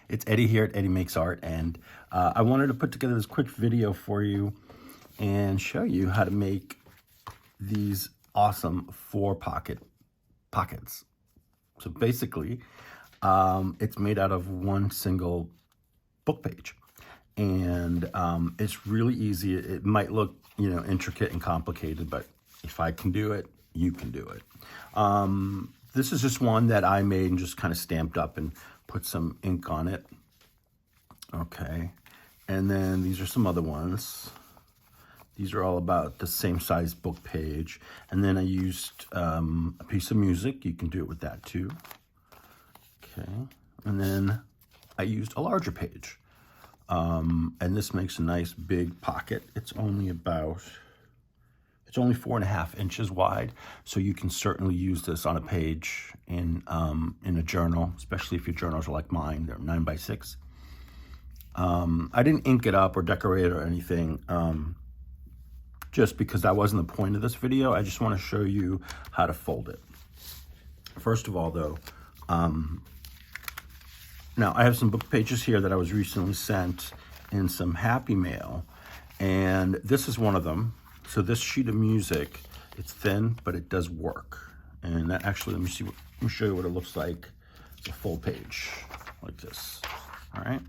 It's Eddie here at Eddie Makes Art, and I wanted to put together this quick video for you and show you how to make these awesome pockets. So basically, it's made out of one single book page, and it's really easy. It might look, intricate and complicated, but if I can do it, you can do it. This is just one that I made and just kind of stamped up and put some ink on it. Okay, and then these are some other ones. These are all about the same size book page. And then I used a piece of music. You can do it with that too. Okay, and then I used a larger page. And this makes a nice big pocket. It's only 4.5 inches wide. So you can certainly use this on a page in a journal, especially if your journals are like mine, they're 9x6. I didn't ink it up or decorate it or anything, just because that wasn't the point of this video. I just want to show you how to fold it. First of all, though, now I have some book pages here that I was recently sent in some Happy Mail, and this is one of them. So this sheet of music, it's thin, but it does work. And that actually, let me show you what it looks like. It's a full page like this. All right.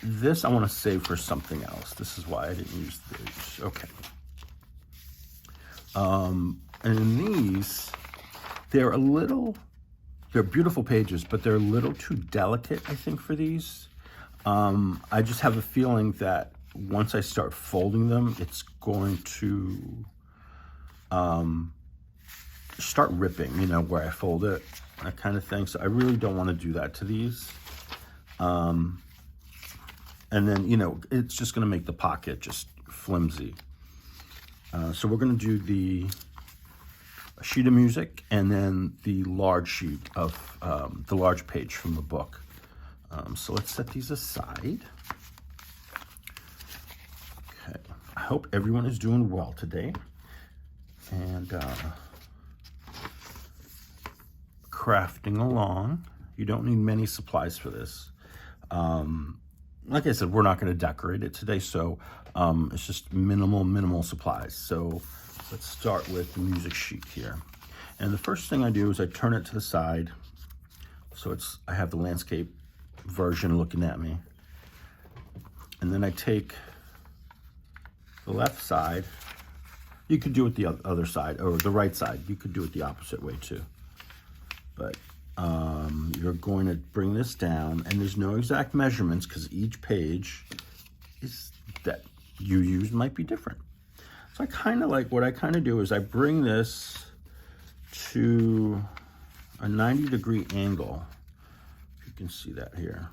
This I want to save for something else. This is why I didn't use these. Okay. And in these, they're beautiful pages, but they're a little too delicate, I think, for these. I just have a feeling that once I start folding them, it's going to start ripping, where I fold it, that kind of thing. So I really don't want to do that to these. And then, it's just going to make the pocket just flimsy. So we're going to do the sheet of music and then the large sheet of the large page from the book. So let's set these aside. Okay, I hope everyone is doing well today. And crafting along. You don't need many supplies for this. Like I said, we're not going to decorate it today, so it's just minimal supplies. So let's start with the music sheet here. And the first thing I do is I turn it to the side. So I have the landscape version looking at me. And then I take the left side. You could do it the other side, or the right side. You could do it the opposite way too. But you're going to bring this down, and there's no exact measurements because each page that you use might be different. So what I kind of do is I bring this to a 90-degree angle. You can see that here,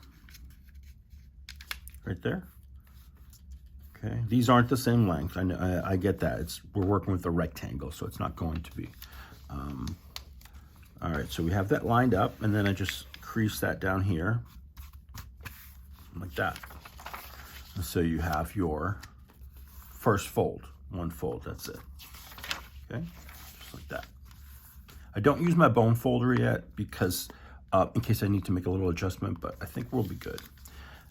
right there. Okay, these aren't the same length. I know, I get that. We're working with a rectangle, so it's not going to be. All right, so we have that lined up, and then I just crease that down here, like that. And so you have your first fold, one fold, that's it. Okay, just like that. I don't use my bone folder yet because in case I need to make a little adjustment, but I think we'll be good.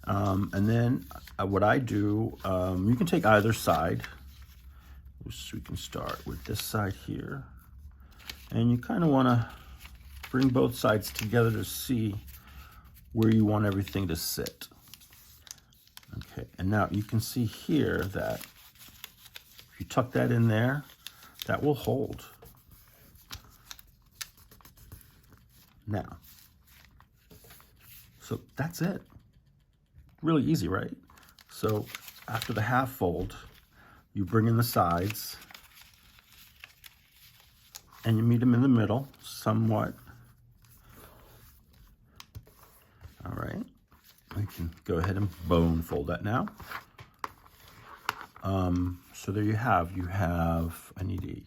And then what I do, you can take either side. So we can start with this side here, and you kind of want to bring both sides together to see where you want everything to sit. Okay, and now you can see here that if you tuck that in there, that will hold. Now, so that's it. Really easy, right? So after the half fold, you bring in the sides and you meet them in the middle somewhat. All right, we can go ahead and bone fold that now. So there you have, I need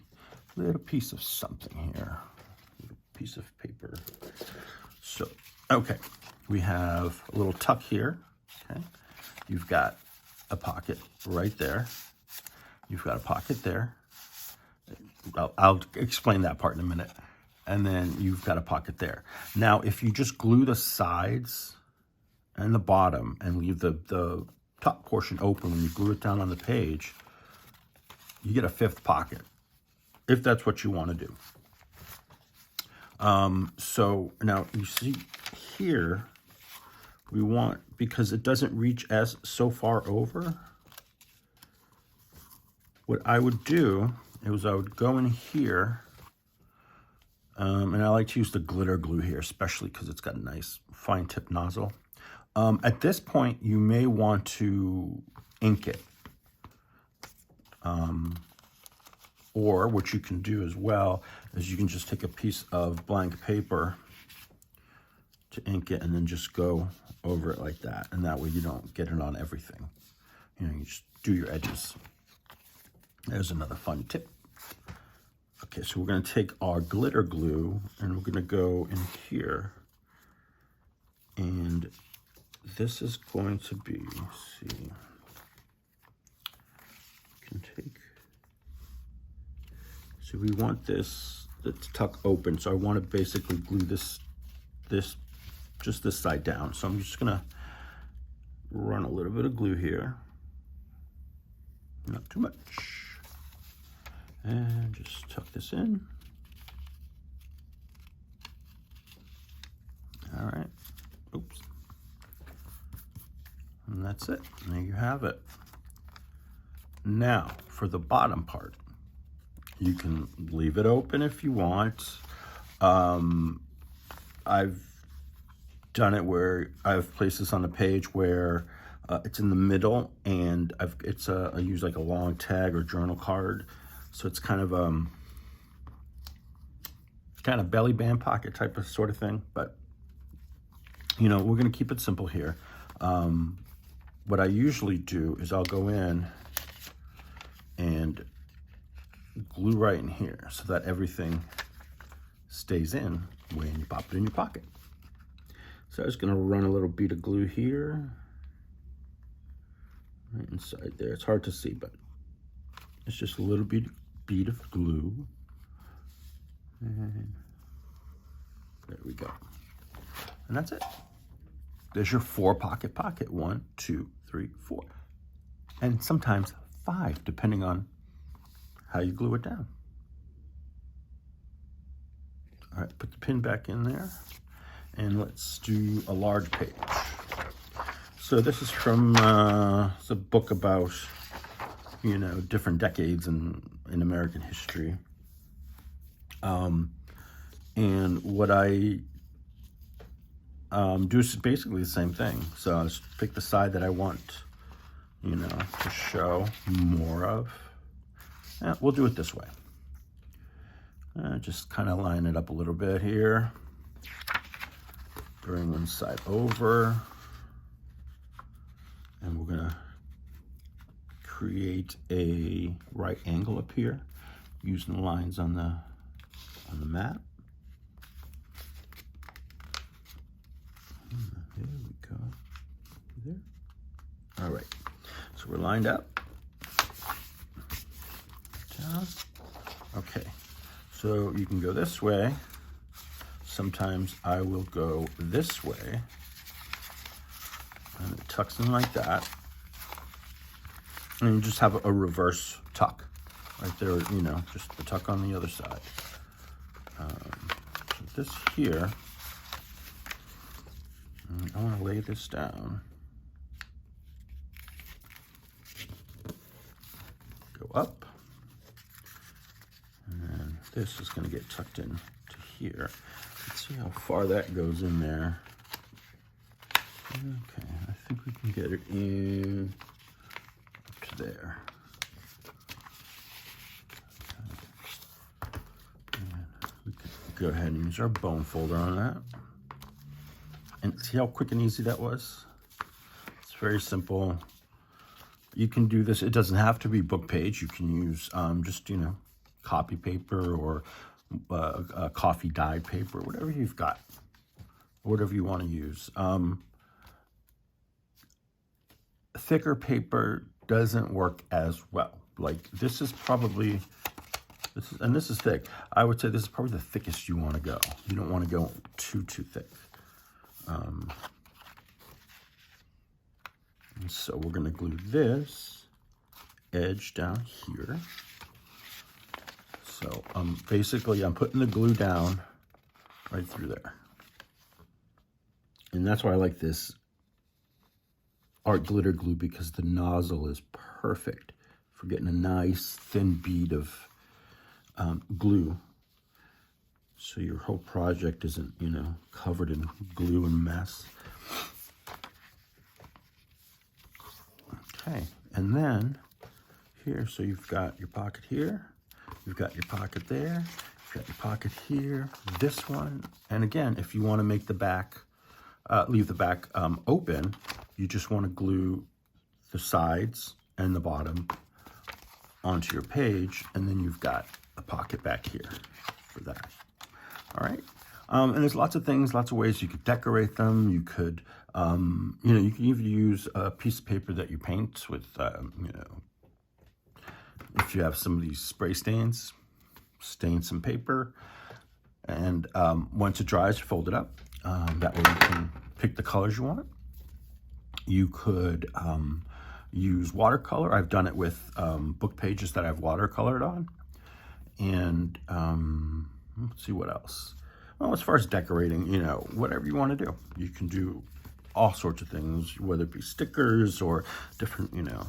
a little piece of something here, a little piece of paper. So, okay, we have a little tuck here, okay? You've got a pocket right there. You've got a pocket there. I'll explain that part in a minute. and then you've got a pocket there. Now, if you just glue the sides and the bottom and leave the top portion open when you glue it down on the page, you get a 5th pocket, if that's what you want to do. So now you see here, we want, because it doesn't reach as so far over, what I would do is I would go in here, and I like to use the glitter glue here, especially because it's got a nice fine tip nozzle. At this point, you may want to ink it. Or what you can do as well is you can just take a piece of blank paper to ink it and then just go over it like that. And that way you don't get it on everything. You know, you just do your edges. There's another fun tip. Okay, so we're going to take our glitter glue and we're going to go in here. And this is going to be, let's see, you can take, so we want this to tuck open. So I want to basically glue just this side down. So I'm just going to run a little bit of glue here. Not too much. And just tuck this in. All right. Oops. And that's it. There you have it. Now, for the bottom part, you can leave it open if you want. I've done it where I've placed this on a page where it's in the middle, and I use like a long tag or journal card. So it's kind of belly band pocket type of sort of thing, but you know, we're going to keep it simple here. What I usually do is I'll go in and glue right in here so that everything stays in when you pop it in your pocket. So I'm just going to run a little bead of glue here, right inside there. It's hard to see, but it's just a little bead of glue. And there we go. And that's it. There's your 4 pocket. 1, 2, 3, 4. And sometimes 5, depending on how you glue it down. All right, put the pin back in there. And let's do a large page. So this is from it's a book about, you know, different decades in American history. And what I do is basically the same thing. So I just pick the side that I want, you know, to show more of. Yeah, we'll do it this way. Just kind of line it up a little bit here. Bring one side over. And we're gonna create a right angle up here using the lines on the map. There we go. There. All right. So we're lined up. Down. Okay. So you can go this way. Sometimes I will go this way. And it tucks in like that. And you just have a reverse tuck right there, you know, just the tuck on the other side. So this here, I want to lay this down. Go up. And then this is going to get tucked in to here. Let's see how far that goes in there. Okay, I think we can get it in up to there. And we can go ahead and use our bone folder on that. And see how quick and easy that was? It's very simple. You can do this. It doesn't have to be book page. You can use just, you know, copy paper or coffee dyed paper, whatever you've got, whatever you want to use. Thicker paper doesn't work as well. Like this is probably This is thick. I would say this is probably the thickest you want to go. You don't want to go too thick. And so we're going to glue this edge down here. So basically I'm putting the glue down right through there. And that's why I like this art glitter glue, because the nozzle is perfect for getting a nice thin bead of glue. So your whole project isn't, you know, covered in glue and mess. Okay, and then here, so you've got your pocket here, you've got your pocket there, you've got your pocket here, this one, and again, if you want to make the back, leave the back open, you just want to glue the sides and the bottom onto your page, and then you've got a pocket back here for that. All right. And there's lots of things, lots of ways you could decorate them. You could, you know, you can even use a piece of paper that you paint with, you know, if you have some of these spray stains, stain some paper. And once it dries, you fold it up. That way you can pick the colors you want. You could use watercolor. I've done it with book pages that I've watercolored on. And let's see what else. Well, as far as decorating, you know, whatever you want to do. You can do all sorts of things, whether it be stickers or different, you know,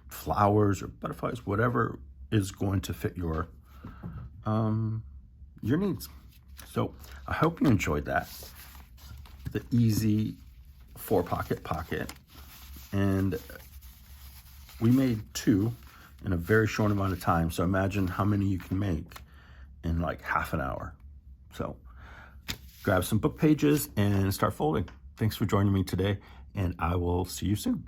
flowers or butterflies, whatever is going to fit your needs. So I hope you enjoyed that. The easy 4-pocket pocket. And we made 2 in a very short amount of time. So imagine how many you can make in like half an hour. So grab some book pages and start folding. Thanks for joining me today, and I will see you soon.